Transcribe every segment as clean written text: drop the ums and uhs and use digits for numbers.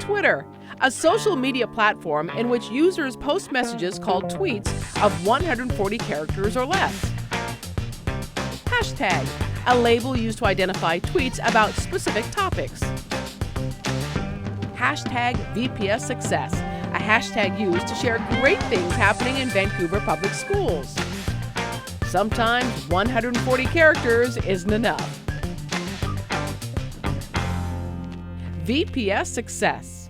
Twitter, a social media platform in which users post messages called tweets of 140 characters or less. Hashtag, a label used to identify tweets about specific topics. Hashtag VPS Success, a hashtag used to share great things happening in Vancouver public schools. Sometimes 140 characters isn't enough. VPS Success.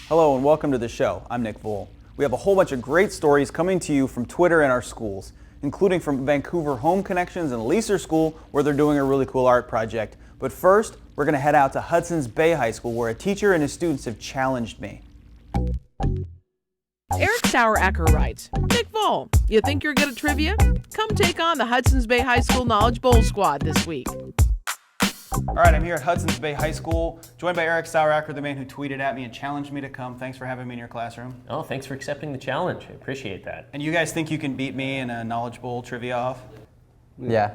Hello and welcome to the show. I'm Nick Voll. We have a whole bunch of great stories coming to you from Twitter and our schools, including from Vancouver Home Connections and Leaser School, where they're doing a really cool art project. But first, we're going to head out to Hudson's Bay High School, where a teacher and his students have challenged me. Eric Saueracker writes, Nick Voll, you think you're good at trivia? Come take on the Hudson's Bay High School Knowledge Bowl squad this week. All right, I'm here at Hudson's Bay High School, joined by Eric Saueracker, the man who tweeted at me and challenged me to come. Thanks for having me in your classroom. Oh, thanks for accepting the challenge. I appreciate that. And you guys think you can beat me in a Knowledge Bowl trivia off? Yeah,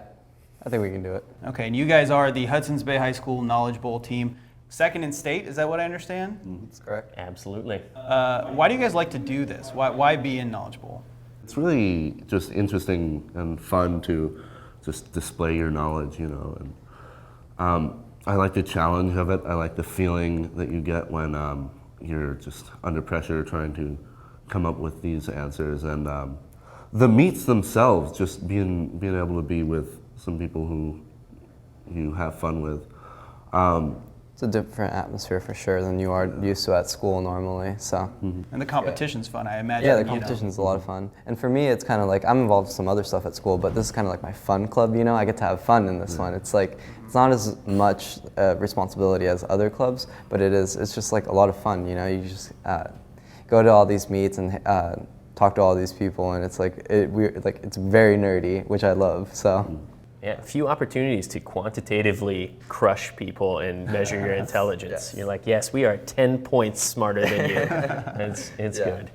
I think we can do it. Okay, and you guys are the Hudson's Bay High School Knowledge Bowl team. Second in state, is that what I understand? That's correct. Absolutely. Why do you guys like to do this? Why be in Knowledge Bowl? It's really just interesting and fun to just display your knowledge, you know. And I like the challenge of it. I like the feeling that you get when you're just under pressure trying to come up with these answers. And the meets themselves, just being able to be with some people who you have fun with. It's a different atmosphere for sure than you are used to at school normally. So. And the competition's fun, I imagine. Yeah, the competition's a lot of fun. And for me, it's kind of like, I'm involved in some other stuff at school, but this is kind of like my fun club, you know? I get to have fun in this one. It's like, it's not as much responsibility as other clubs, but it's just like a lot of fun, you know? You just go to all these meets and talk to all these people, and it's like, it's very nerdy, which I love, so. Yeah, a few opportunities to quantitatively crush people and measure your intelligence. Yes. You're like, yes, we are 10 points smarter than you. It's good.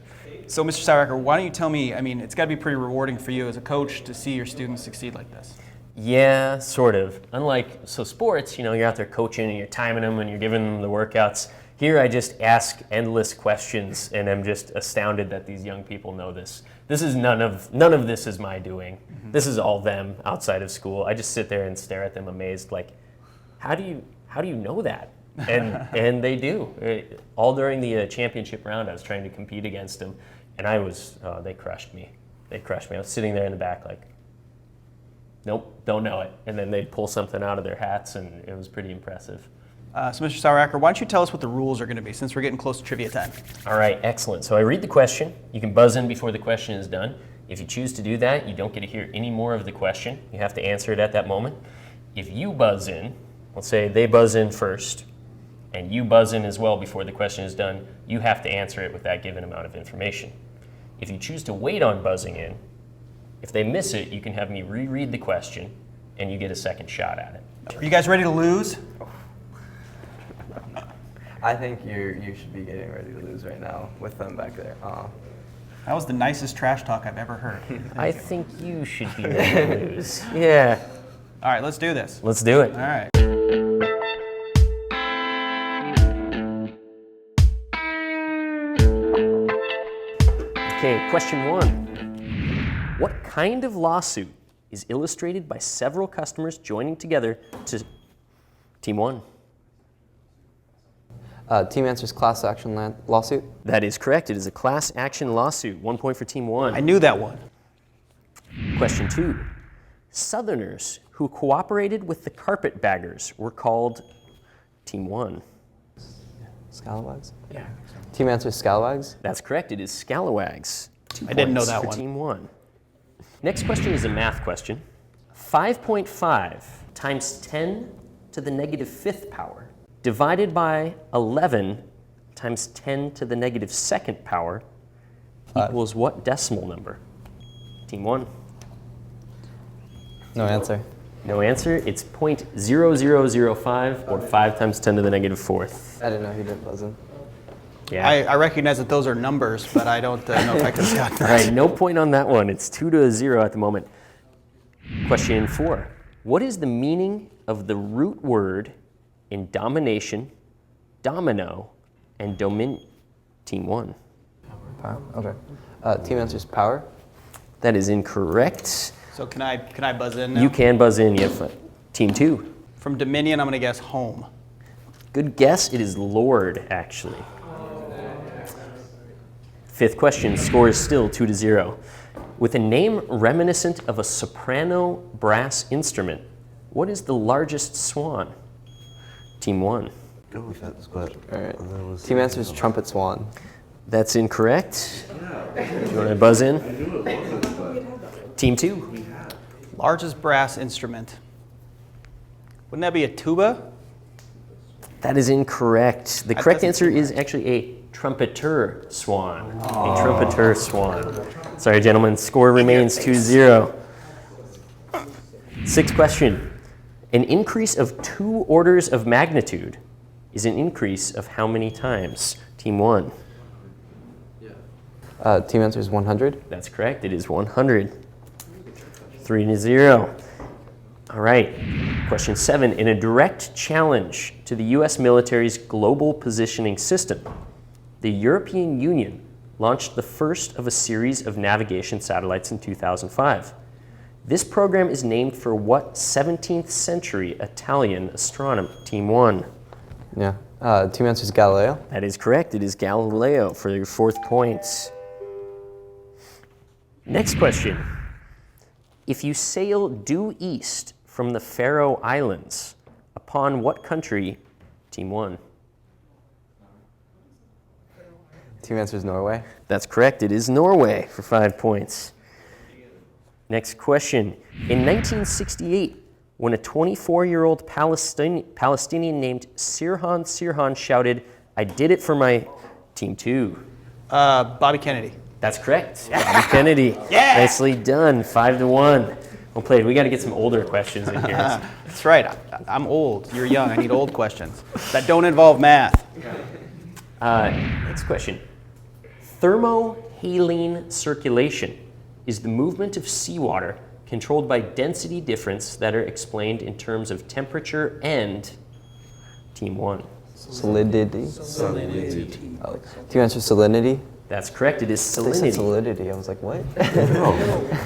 So, Mr. Saueracker, why don't you tell me, I mean, it's got to be pretty rewarding for you as a coach to see your students succeed like this. Yeah, sort of. Unlike, sports, you know, you're out there coaching and you're timing them and you're giving them the workouts. Here I just ask endless questions and I'm just astounded that these young people know this. This is none of this is my doing. Mm-hmm. This is all them outside of school. I just sit there and stare at them amazed, like, how do you know that? And they do. All during the championship round, I was trying to compete against them, and they crushed me. I was sitting there in the back like, nope, don't know it. And then they'd pull something out of their hats, and it was pretty impressive. So, Mr. Saueracker, why don't you tell us what the rules are going to be, since we're getting close to trivia time? All right, excellent. So I read the question. You can buzz in before the question is done. If you choose to do that, you don't get to hear any more of the question. You have to answer it at that moment. If you buzz in, let's say they buzz in first, and you buzz in as well before the question is done, you have to answer it with that given amount of information. If you choose to wait on buzzing in, if they miss it, you can have me reread the question, and you get a second shot at it. Are you guys ready to lose? I think you should be getting ready to lose right now with them back there. That was the nicest trash talk I've ever heard. I think you should be ready to lose. Yeah. All right, let's do this. Let's do it. All right. Okay, question 1. What kind of lawsuit is illustrated by several customers joining together to Team 1? Team answers class action lawsuit. That is correct. It is a class action lawsuit. 1 point for Team 1. I knew that one. Question 2. Southerners who cooperated with the carpetbaggers were called Team 1. Scalawags? Yeah. Team answers scalawags. That's correct. It is scalawags. 2 I didn't know points that for one. Team 1. Next question is a math question. 5.5 times 10 to the negative 5th power divided by 11 times 10 to the negative 2nd power equals what decimal number? Team 1. No answer. No answer. It's 0.0005 or 5 times 10 to the negative 4th. I didn't know he didn't buzz in. Yeah. I recognize that those are numbers, but I don't know if I can count All that. right, no point on that one. It's 2-0 at the moment. Question 4. What is the meaning of the root word in domination domino, and Team 1. Power. Okay. Team answers power. That is incorrect. So can I buzz in now? You can buzz in. You have Team 2. From Dominion, I'm going to guess home. Good guess. It is Lord, actually. Fifth question. Score is still 2-0. With a name reminiscent of a soprano brass instrument, what is the largest swan? Team 1. Go with that squad. All right. Team answers trumpet swan. That's incorrect. Do you want to buzz in? Team 2. Largest brass instrument. Wouldn't that be a tuba? That is incorrect. The correct answer is actually a trumpeter swan. A trumpeter swan. Sorry, gentlemen. Score remains 2-0. Sixth question. An increase of 2 orders of magnitude is an increase of how many times? Team 1. Team answers 100. That's correct. It is 100. 3-0. All right. Question 7. In a direct challenge to the U.S. military's global positioning system, the European Union launched the first of a series of navigation satellites in 2005. This program is named for what 17th century Italian astronomer? Team 1. Yeah. Team answers Galileo. That is correct. It is Galileo for your 4th point. Next question. If you sail due east from the Faroe Islands, upon what country? Team 1. Team answers Norway. That's correct. It is Norway for 5 points. Next question. In 1968, when a 24-year-old Palestinian named Sirhan shouted, "I did it for my..." Team 2. Bobby Kennedy. That's correct. Bobby Kennedy. Yeah. Nicely done. 5-1. Well played. We got to get some older questions in here. That's right. I'm old. You're young. I need old questions that don't involve math. Next question. Thermohaline circulation is the movement of seawater controlled by density difference that are explained in terms of temperature and Team 1. Solidity. Oh, team answers salinity. That's correct. It is They said salinity. solidity. I was like, what? All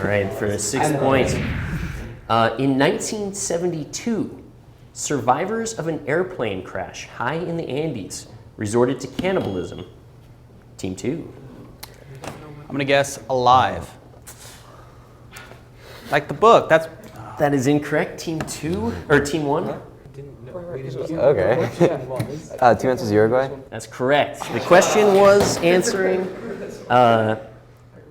right, for a 6th point. In 1972, survivors of an airplane crash high in the Andes resorted to cannibalism. Team 2. I'm going to guess alive. Like the book. That is incorrect. Team 2 or Team 1? Okay. Team answers Uruguay. That's correct. The question was answering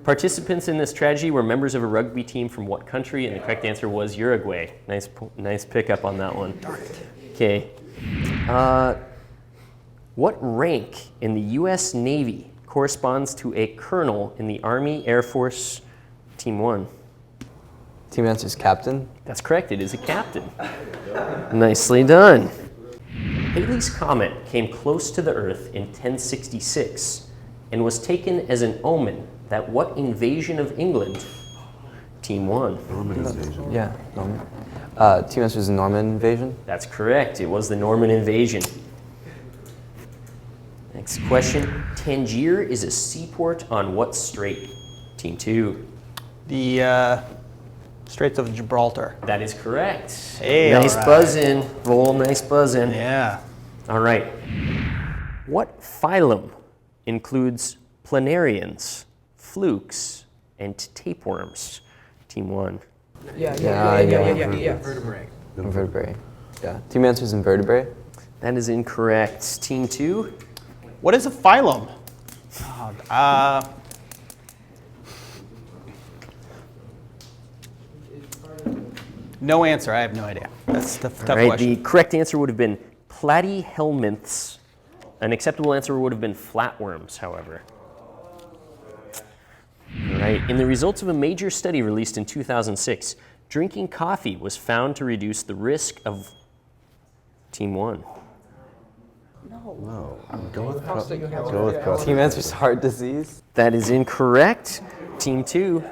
participants in this tragedy were members of a rugby team from what country, and the correct answer was Uruguay. Nice pickup on that one. Okay. What rank in the U.S. Navy corresponds to a colonel in the Army Air Force? Team 1. Team answers captain. That's correct. It is a captain. Nicely done. Halley's Comet came close to the Earth in 1066 and was taken as an omen that what invasion of England? Team 1. Norman invasion. Yeah, Norman. Team answers Norman invasion. That's correct. It was the Norman invasion. Next question. Tangier is a seaport on what strait? Team 2. The Straits of Gibraltar. That is correct. Hey, nice all right. buzzing, Voll. Nice buzzing. Yeah. All right. What phylum includes planarians, flukes, and tapeworms? Team 1. Invertebrate. Yeah. Team answers invertebrate. That is incorrect. Team 2. What is a phylum? No answer. I have no idea. That's the tough All right. question. The correct answer would have been platyhelminths. An acceptable answer would have been flatworms, however. All right. In the results of a major study released in 2006, drinking coffee was found to reduce the risk of Team 1. No. Go with prostate. Team answers heart disease. That is incorrect. Team 2. I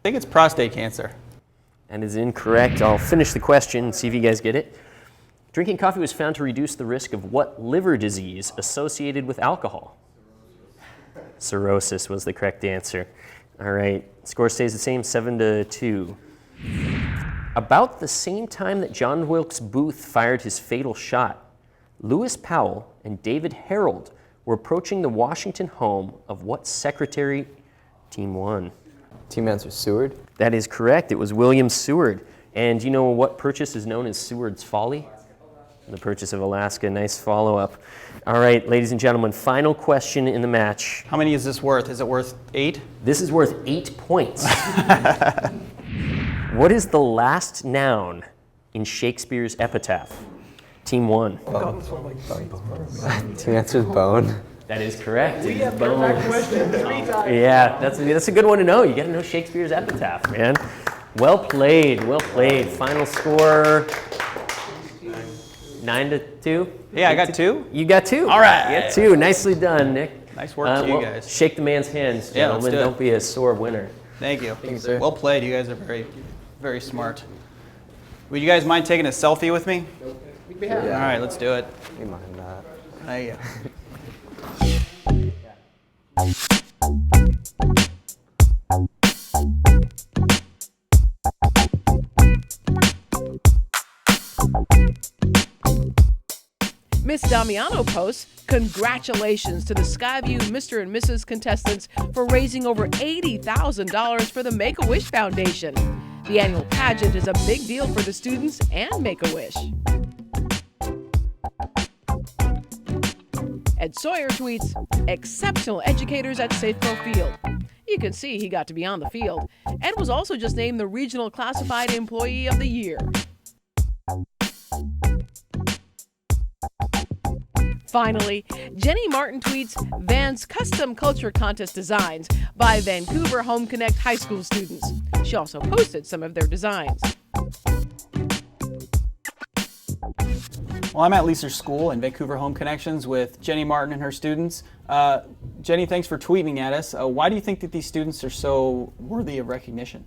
think it's prostate cancer. That is incorrect. I'll finish the question and see if you guys get it. Drinking coffee was found to reduce the risk of what liver disease associated with alcohol? Cirrhosis was the correct answer. All right, score stays the same, 7-2. About the same time that John Wilkes Booth fired his fatal shot, Lewis Powell and David Harold were approaching the Washington home of what secretary? Team 1. Team answer Seward. That is correct. It was William Seward. And you know what purchase is known as Seward's Folly? The purchase of Alaska. Nice follow-up. All right, ladies and gentlemen, final question in the match. How many is this worth? Is it worth 8? This is worth 8 points. What is the last noun in Shakespeare's epitaph? Team 1. Team answer is Bone. That is correct. We have perfect questions 3 times. Yeah, that's a good one to know. You got to know Shakespeare's epitaph, man. Well played, well played. Final score, 9-2? Yeah, I got 2. You got 2. All right. You got 2. Nicely done, Nick. Nice work to you well, guys. Shake the man's hands, Yeah, let's gentlemen. do it. Don't be a sore winner. Thank you. Thank you, sir. Well played. You guys are very, very smart. Would you guys mind taking a selfie with me? Yeah. All right, let's do it. We mind that. There you go. Miss Damiano posts, congratulations to the Skyview Mr. and Mrs. contestants for raising over $80,000 for the Make-A-Wish Foundation. The annual pageant is a big deal for the students and Make-A-Wish. Ed Sawyer tweets, exceptional educators at Safeco Field. You can see he got to be on the field. Ed was also just named the Regional Classified Employee of the Year. Finally, Jenny Martin tweets Van's Custom Culture Contest designs by Vancouver Home Connect high school students. She also posted some of their designs. Well, I'm at Leeser School in Vancouver Home Connections with Jenny Martin and her students. Jenny, thanks for tweeting at us. Why do you think that these students are so worthy of recognition?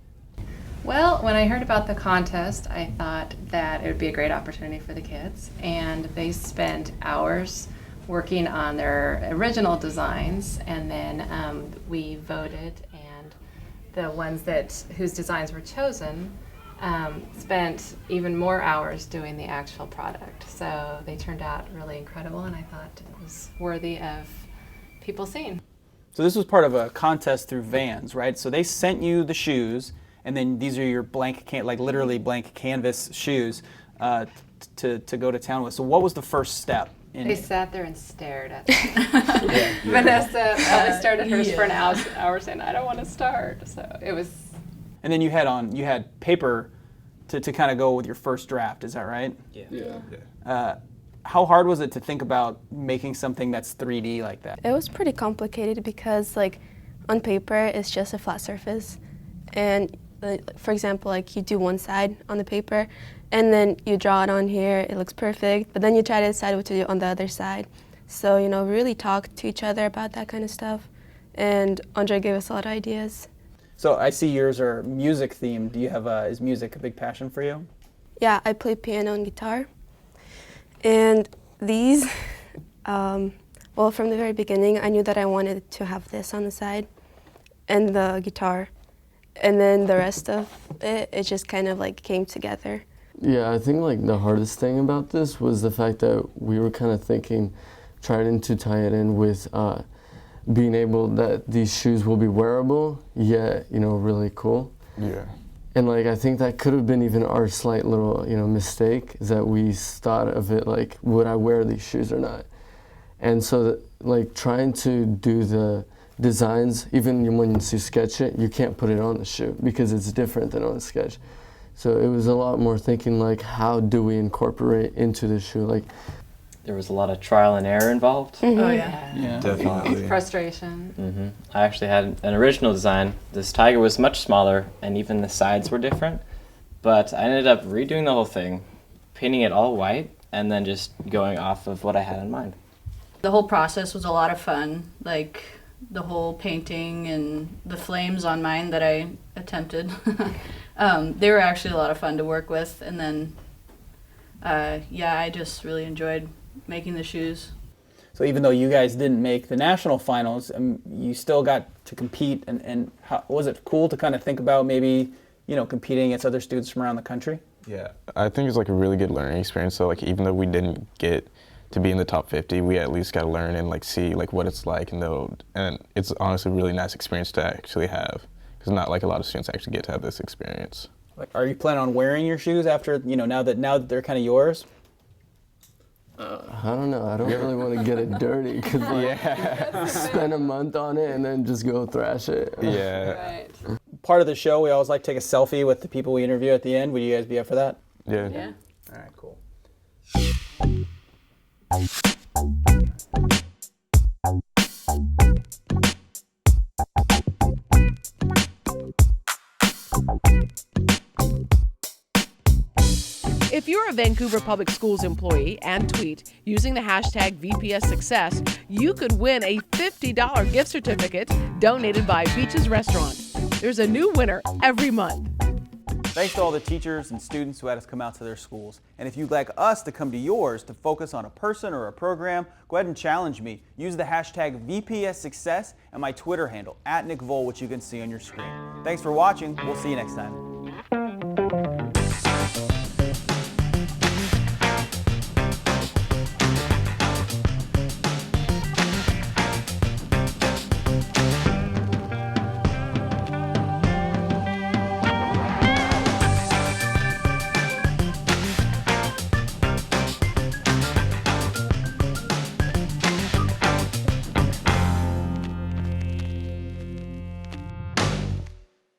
Well, when I heard about the contest, I thought that it would be a great opportunity for the kids, and they spent hours working on their original designs, and then we voted, and the ones whose designs were chosen spent even more hours doing the actual product. So they turned out really incredible, and I thought it was worthy of people seeing. So this was part of a contest through Vans, right? So they sent you the shoes, and then these are your literally blank canvas shoes to go to town with. So what was the first step? They sat there and stared at them. Vanessa started hers for an hour saying, I don't want to start. So it was. And then you had paper to kind of go with your first draft, is that right? Yeah. How hard was it to think about making something that's 3D like that? It was pretty complicated because on paper it's just a flat surface, and for example, you do one side on the paper and then you draw it on here, it looks perfect, but then you try to decide what to do on the other side. So, we really talk to each other about that kind of stuff, and Andre gave us a lot of ideas. So I see yours are music themed. Do you have is music a big passion for you? Yeah, I play piano and guitar. And these, from the very beginning, I knew that I wanted to have this on the side and the guitar. And then the rest of it just kind of came together. Yeah, I think the hardest thing about this was the fact that we were kind of trying to tie it in with being able that these shoes will be wearable, yet, really cool. Yeah. And I think that could have been even our slight little, mistake, is that we thought of it would I wear these shoes or not? And so trying to do the designs, even when you sketch it, you can't put it on the shoe because it's different than on a sketch. So it was a lot more thinking how do we incorporate into the shoe? There was a lot of trial and error involved. Mm-hmm. Oh yeah. Yeah. Definitely. Frustration. Mm-hmm. I actually had an original design. This tiger was much smaller and even the sides were different, but I ended up redoing the whole thing, painting it all white, and then just going off of what I had in mind. The whole process was a lot of fun, the whole painting and the flames on mine that I attempted. They were actually a lot of fun to work with, and then yeah, I just really enjoyed making the shoes. So even though you guys didn't make the national finals, you still got to compete, and how, was it cool to kind of think about maybe, you know, competing against other students from around the country? Yeah, I think it's like a really good learning experience. So like even though we didn't get to be in the top 50, we at least got to learn and like see like what it's like, and it's honestly a really nice experience to actually have, because not like a lot of students actually get to have this experience. Like, are you planning on wearing your shoes after, you know, now that they're kind of yours? I don't know. I don't really want to get it dirty because like, spend a month on it and then just go thrash it. Yeah. Right. Part of the show, we always like to take a selfie with the people we interview at the end. Would you guys be up for that? Yeah. Yeah. All right, cool. If you're a Vancouver Public Schools employee and tweet using the hashtag VPS Success, you could win a $50 gift certificate donated by Beach's Restaurant. There's a new winner every month. Thanks to all the teachers and students who had us come out to their schools. And if you'd like us to come to yours to focus on a person or a program, go ahead and challenge me. Use the hashtag VPS Success and my Twitter handle, @NickVoll, which you can see on your screen. Thanks for watching. We'll see you next time.